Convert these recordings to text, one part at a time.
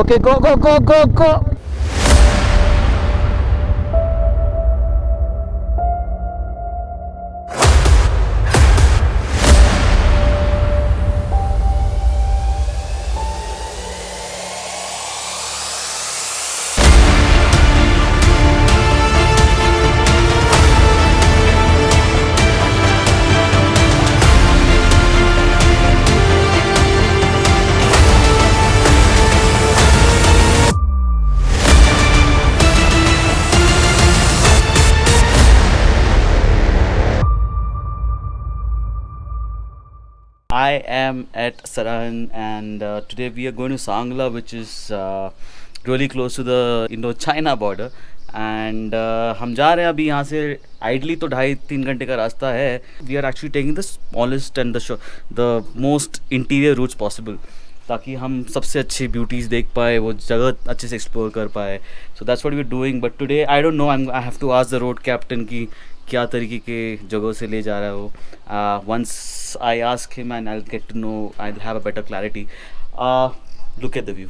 Okay, go, go, go, go, go. I am at Sarang and today we are going to Sangla, which is really close to the Indo-China border. And हम जा रहे हैं अभी यहाँ से ideally तो 2.5-3 घंटे का रास्ता है. We are actually taking the smallest and the most interior routes possible, ताकि हम सबसे अच्छी ब्यूटीज़ देख पाए, वो जगह अच्छे से एक्सप्लोर कर पाए. So that's what we are doing. But today I don't know, I have to ask the road captain की क्या तरीके के जगहों से ले जा रहा है वो. Once I ask him and I will get to know, I will have a better clarity. Look at the view.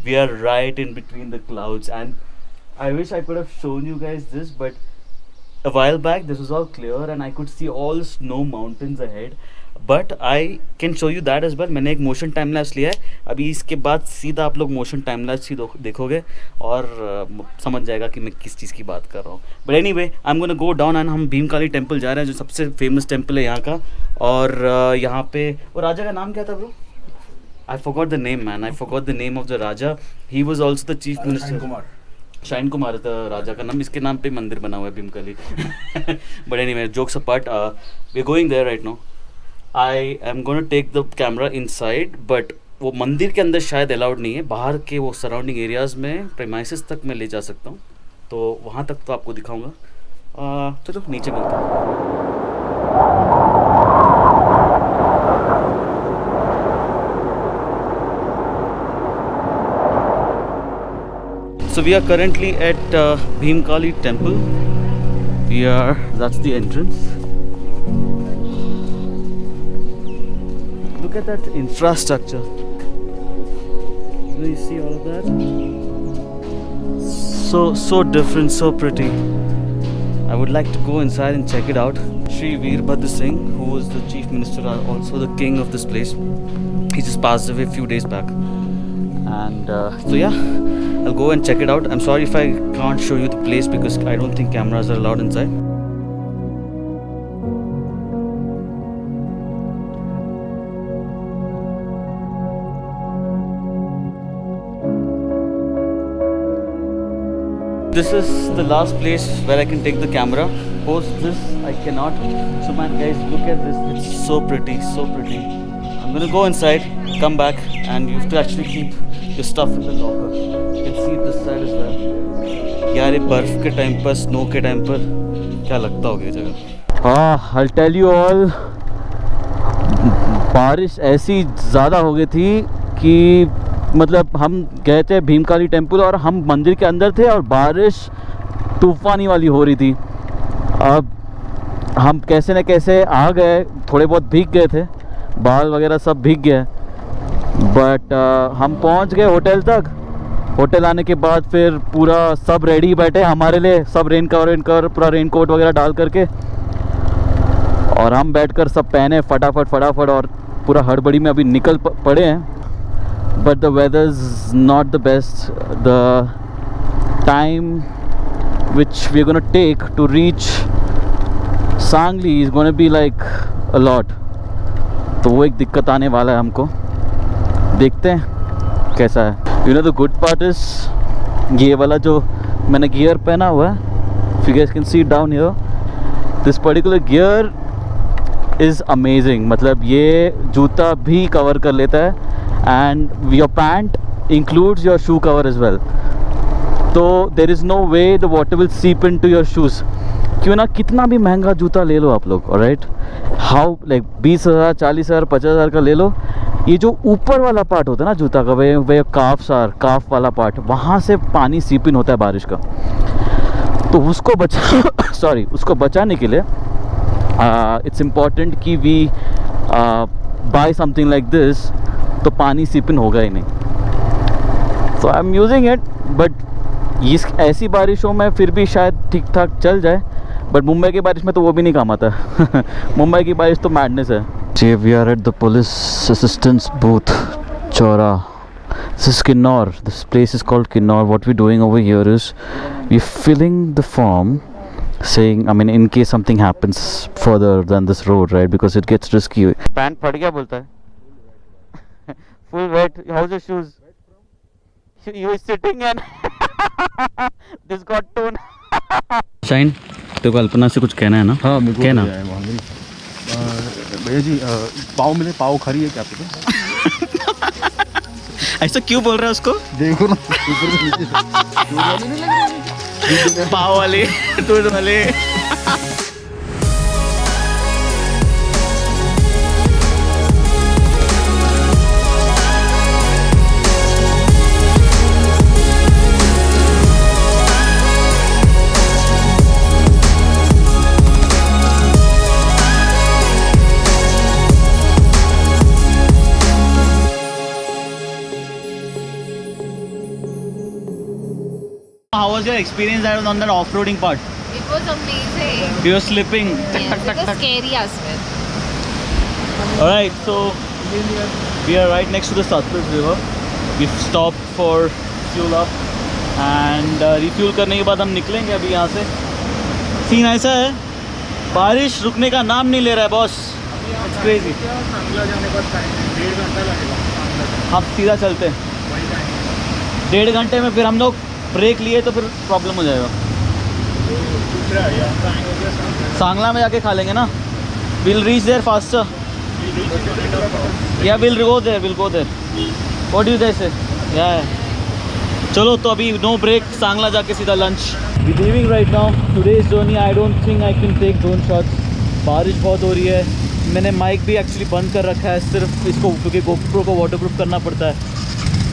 We are right in between the clouds, and I wish I could have shown you guys this, but a while back this was all clear and I could see all snow mountains ahead. But I can show you that as well. मैंने एक motion time lapse लिया है. अभी इसके बाद सीधा आप लोग मोशन टाइम लैप्स ही देखोगे और समझ जाएगा कि मैं किस चीज़ की बात कर रहा हूँ. But any way, I am gonna go down and हम भीमकाली टेम्पल जा रहे हैं, जो सबसे फेमस टेम्पल है यहाँ का. और यहाँ पे वो राजा का नाम क्या था bro? I forgot the name, man. I forgot the name of the Raja. He was also the chief minister. Shine Kumar था राजा का नाम. इसके नाम पे मंदिर बना हुआ है Bhimakali. But anyway, jokes apart, we're going there right now. I am going to take the camera inside, but वो मंदिर के अंदर शायद अलाउड नहीं है. बाहर के वो सराउंडिंग एरियाज में प्रेमाइसेस तक मैं ले जा सकता हूँ, तो वहाँ तक तो आपको दिखाऊंगा. चलो नीचे मिलते हैं. So we are currently at Bhimkali temple. That's the entrance. Look at that infrastructure. Do you see all of that? So different, so pretty. I would like to go inside and check it out. Shri Veerbhadra Singh, who was the chief minister, also the king of this place, he just passed away a few days back. And so yeah, I'll go and check it out. I'm sorry if I can't show you the place because I don't think cameras are allowed inside. This is the last place where I can take the camera. Post this, I cannot. So man, guys, look at this. It's so pretty, so pretty. I'm gonna go inside, come back, and you have to actually keep your stuff in the locker. You can see this side as well. यार ये बर्फ के time पर, snow के time पर क्या लगता होगा ये जगह. हाँ, I'll tell you all, बारिश ऐसी ज़्यादा हो गई थी कि मतलब हम गए थे भीमकाली टेम्पल और हम मंदिर के अंदर थे और बारिश तूफानी वाली हो रही थी. अब हम कैसे न कैसे आ गए, थोड़े बहुत भीग गए थे, बाल वगैरह सब भीग गए. बट हम पहुंच गए होटल तक. होटल आने के बाद फिर पूरा सब रेडी बैठे हमारे लिए, सब रेन कवर पूरा रेन कोट वगैरह डाल करके, और हम बैठकर सब पहने फटाफट और पूरा हड़बड़ी में अभी निकल पड़े हैं. But the weather is not the best. The time which we are gonna take to reach Sangli is gonna be like a lot. तो वो एक दिक्कत आने वाला है हमको. देखते हैं कैसा है. You know the good part is, ये वाला जो मैंने गियर पहना हुआ है, if you guys can see down here, this particular gear is amazing. मतलब ये जूता भी कवर कर लेता है and your pant includes your shoe cover as well. तो there is no way the water will seep into your shoes. क्यों ना कितना भी महंगा जूता ले लो आप लोग, राइट, हाउ लाइक 20,000 40,000 50,000 का ले लो, ये जो ऊपर वाला पार्ट होता है ना जूता का, वे काफ वाला पार्ट, वहाँ से पानी सीप इन होता है बारिश का. तो उसको उसको बचाने के लिए इट्स इम्पॉर्टेंट कि we buy something like this, तो पानी सीप इन होगा ही नहीं. So I'm using it, but इस ऐसी बारिशों में फिर भी शायद ठीक ठाक चल जाए, बट मुंबई की बारिश में तो वो भी नहीं काम आता है। मुंबई की बारिश तो मैडनेस है। जी we are at the police assistance booth Chaura. This is Kinnor. This place is called Kinnor. What we're doing over here is we're filling the form saying, I mean, in case something happens further than this road, right? Because it gets risky. Pant फट गया बोलता है। Full wet. How's your shoes? You is sitting and this got torn. Shine, तेरे को अल्पना से कुछ कहना है ना? हाँ मेरे को कहना। भैया जी पाव मिले, पाव खरी है क्या आपके? ऐसा क्यों बोल रहा है उसको? देखो ना ऊपर से नीचे पाव वाले, दूध वाले। How was your experience on that off-roading part? It was amazing. You were slipping. Yes, it was scary as well. Alright, so we are right next to the Satluj River. We've stopped for fuel up and refuel करने के बाद हम निकलेंगे अभी यहाँ से। Scene ऐसा है, बारिश रुकने का नाम नहीं ले रहा है बॉस। It's crazy. हम सीधा चलते हैं। 1.5 घंटे में फिर हम लोग ब्रेक लिए तो फिर प्रॉब्लम हो जाएगा। सांगला में जाके खा लेंगे ना। We'll reach there faster. Yeah, we'll go there. What do you guys say? Yeah. चलो तो अभी no break, सांगला जाके सीधा lunch. We're leaving right now. Today's journey I don't think I can take drone shots. बारिश बहुत हो रही है। मैंने माइक भी एक्चुअली बंद कर रखा है सिर्फ इसको, क्योंकि GoPro को वाटरप्रूफ करना पड़ता है।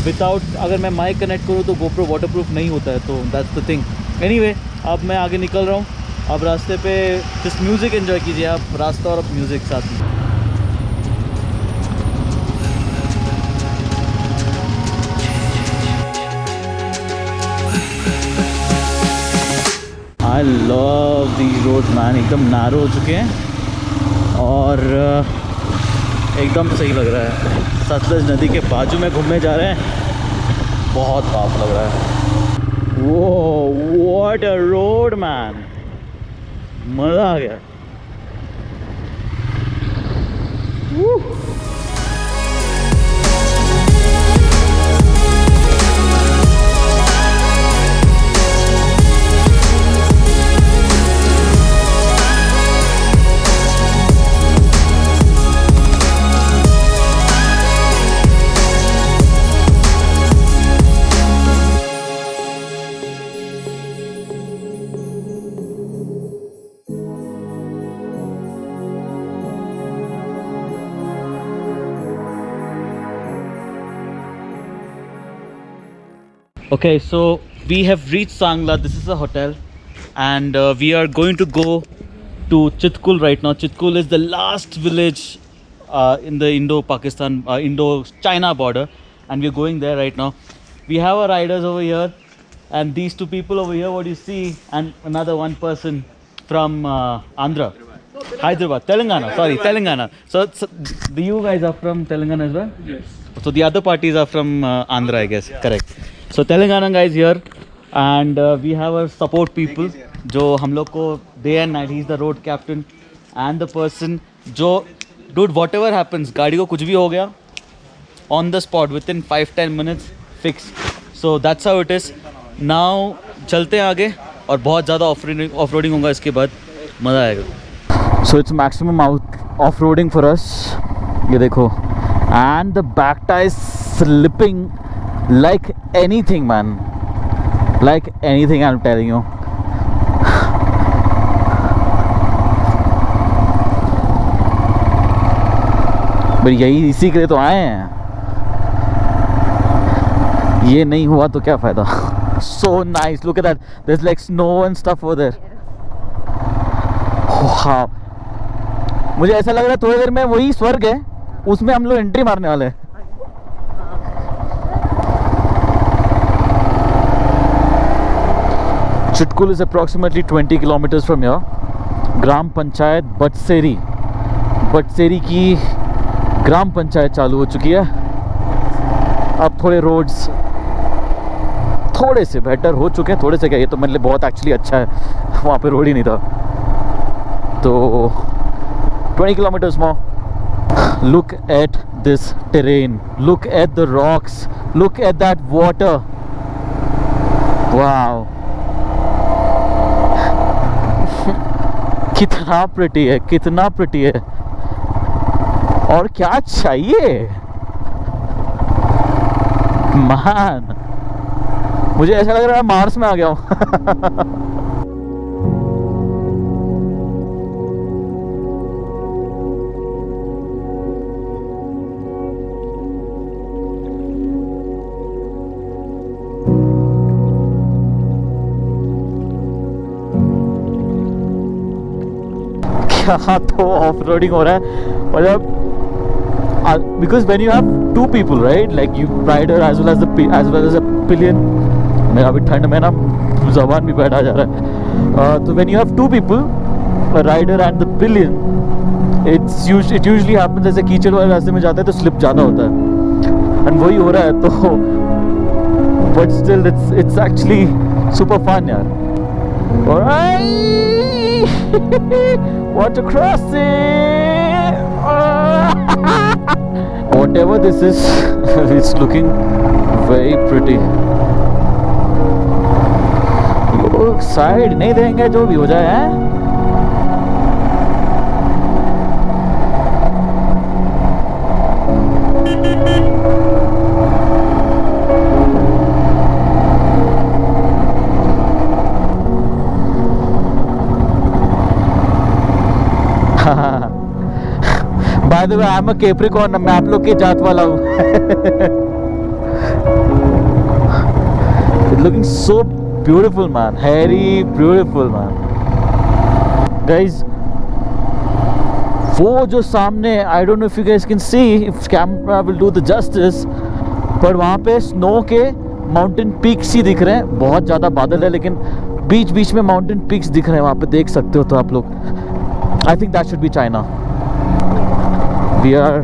विदाउट अगर मैं माइक कनेक्ट करूँ तो GoPro वाटरप्रूफ नहीं होता है, तो दैट्स द थिंग। एनीवे, अब मैं आगे निकल रहा हूँ। अब रास्ते पे जस्ट म्यूज़िक एंजॉय कीजिए आप, रास्ता और अब म्यूज़िक साथ में। I love the road man, एकदम नैरो हो चुके हैं और एकदम सही लग रहा है। सतलज नदी के बाजू में घूमने जा रहे हैं, बहुत पाप लग रहा है। वो व्हाट अ रोड मैन, मज़ा आ गया। Okay, so we have reached Sangla. This is a hotel and we are going to go to Chitkul right now. Chitkul is the last village in the Indo-Pakistan, Indo-China border, and we're going there right now. We have our riders over here and these two people over here, what you see, and another one person from Andhra. Hyderabad, Telangana, sorry, Telangana. So you guys are from Telangana as well? Yes. So the other parties are from Andhra, I guess, correct. So Telangana guys here and we have our support people जो हम लोग को day and night, he is the road captain and the person जो dude whatever happens, गाड़ी को कुछ भी हो गया on the spot within 5-10 minutes fix. So that's how it is. Now चलते हैं आगे और बहुत ज़्यादा off-roading होगा इसके बाद, मज़ा आएगा। So it's maximum off-roading for us. ये देखो, and the back tire is slipping like anything man, like anything I'm telling you. but यही इसी के लिए तो आए हैं, ये नहीं हुआ तो क्या फायदा। So nice, look at that, there's like snow and stuff over there. wow. मुझे ऐसा लग रहा है थोड़ी देर में वही स्वर्ग है, उसमें हम लोग एंट्री मारने वाले हैं। Chitkul is approximately 20 kilometers from here. ग्राम पंचायत बटसेरी, बटसेरी की ग्राम पंचायत चालू हो चुकी है। अब थोड़े रोड्स थोड़े से बेटर हो चुके हैं, थोड़े से क्या, ये तो मतलब बहुत एक्चुअली अच्छा है, वहाँ पे रोड ही नहीं था। तो 20 kilometers more. Look at this terrain, look at the rocks, look at that water. Wow. कितना प्रिटी है, कितना प्रिटी है, और क्या चाहिए मान। मुझे ऐसा लग रहा है मार्स में आ गया हूँ। क्या तो ऑफ रोडिंग हो रहा है, मतलब because when you have two people, right, like you rider as well as a pillion, मेरा अभी ठंड में ना ज़बान भी बैठा जा रहा है। तो when you have two people, a rider and the pillion, it usually happens ऐसे कीचड़ वाले रास्ते में जाता है तो स्लिप ज़्यादा होता है, and वही हो रहा है। तो but still it's actually super fun यार। Water crossing. Whatever this is, it's looking very pretty. लोग साइड नहीं देंगे जो भी हो जाए हैं। By the way, I'm a Capricorn, मैं आप लोग के जात वाला हूँ। It's looking so beautiful, man. Very beautiful, man. Guys, वो जो सामने, I don't know if you guys can see, if camera will do the justice, पर वहाँ पे स्नो के माउंटेन पीक्स ही दिख रहे हैं। बहुत ज़्यादा बादल है लेकिन बीच बीच में माउंटेन पीक्स दिख रहे हैं, वहाँ पे देख सकते हो तो आप लोग। I think that should be China. We are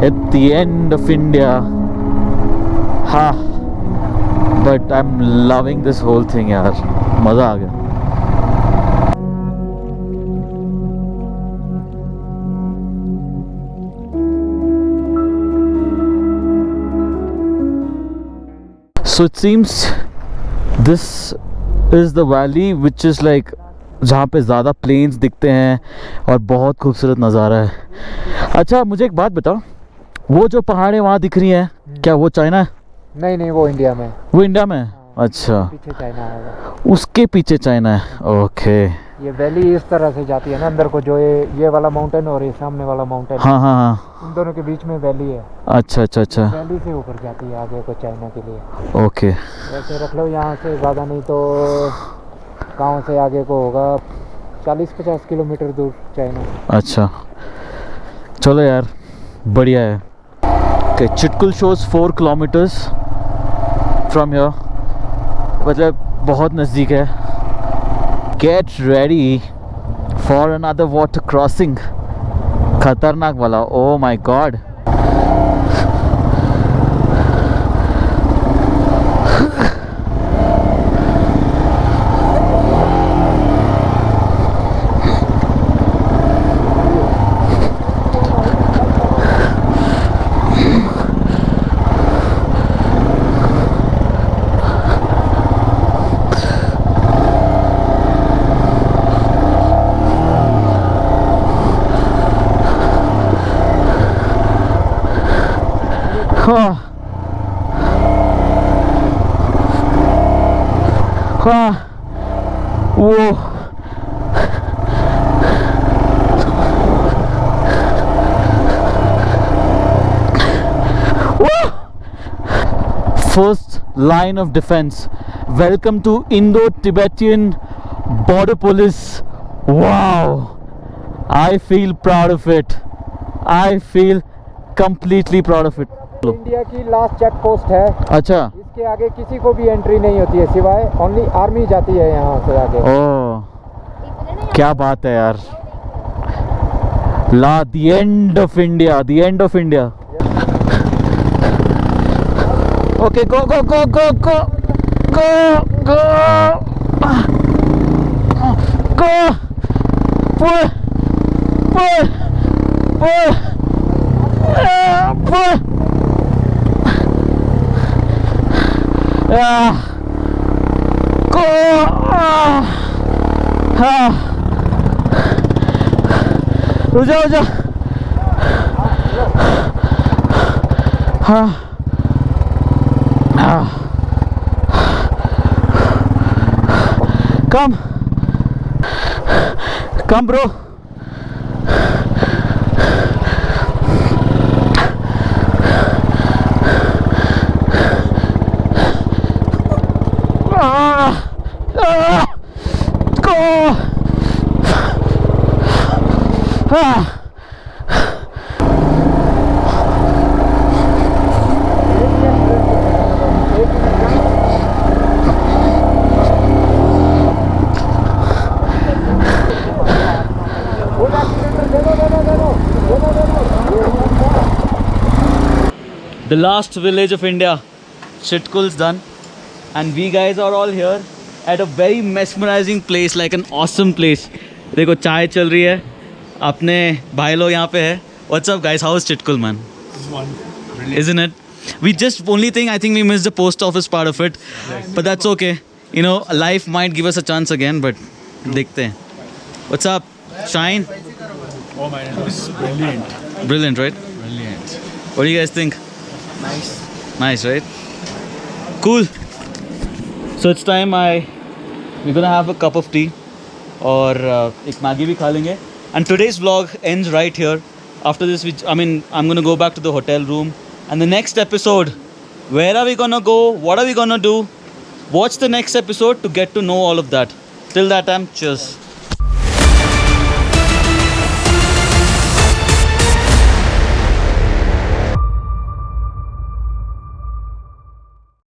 at the end of India. Ha. But I'm loving this whole thing यार, मज़ा आ गया। So it seems this is the valley which is like जहाँ पे ज़्यादा प्लेन्स दिखते हैं और बहुत खूबसूरत नज़ारा है। अच्छा मुझे एक बात बताओ, वो जो पहाड़ें वहाँ दिख रही हैं, क्या वो चाइना है? नहीं नहीं, वो इंडिया में। वो इंडिया में है? अच्छा, पीछे चाइना है, उसके पीछे चाइना है। ओके, ये वैली इस तरह से जाती है ना अंदर को, जो ये वाला माउंटेन और ये सामने वाला माउंटेन, हाँ हाँ हाँ, उन दोनों के बीच में वैली है। अच्छा अच्छा अच्छा, वैली से ऊपर जाती है आगे को चाइना के लिए। ओके, वैसे रख लो यहाँ से ज़्यादा नहीं तो गाँव से आगे को होगा 40-50 किलोमीटर दूर चाइना। अच्छा चलो यार, बढ़िया है। Okay, Chitkul shows 4 kilometers from here, मतलब बहुत नज़दीक है। Get ready for another water crossing, खतरनाक वाला। ओ माय गॉड, हाँ हाँ, वो first line of defence. Welcome to Indo-Tibetan border police. Wow, I feel proud of it, I feel completely proud of it. India की last check post है। अच्छा, इसके इसके आगे किसी को भी एंट्री नहीं होती है, सिवाय ओनली आर्मी जाती है यहाँ से आगे। ओह क्या बात है यार। The end of India, the end of India. Okay go go go go go go go go pull pull pull pull. Go रुक जा रुक जा। हाँ come bro। go The last village of India, Chitkul's done, and we guys are all here at a very mesmerizing place, like an awesome place. देखो चाय चल रही है, अपने भाई लोग यहाँ पे है. What's up guys? How is Chitkul, man? Isn't it? We just only thing I think we missed the post office part of it, but that's okay. You know, life might give us a chance again, but देखते हैं. What's up, Shine? Oh my God, it's brilliant. Brilliant, right? Brilliant. What do you guys think? Nice. Nice, right? Cool. So it's time we're gonna have a cup of tea और एक Maggi भी खा लेंगे. And today's vlog ends right here. After this, I'm gonna go back to the hotel room. And the next episode, where are we gonna go? What are we gonna do? Watch the next episode to get to know all of that. Till that time, cheers.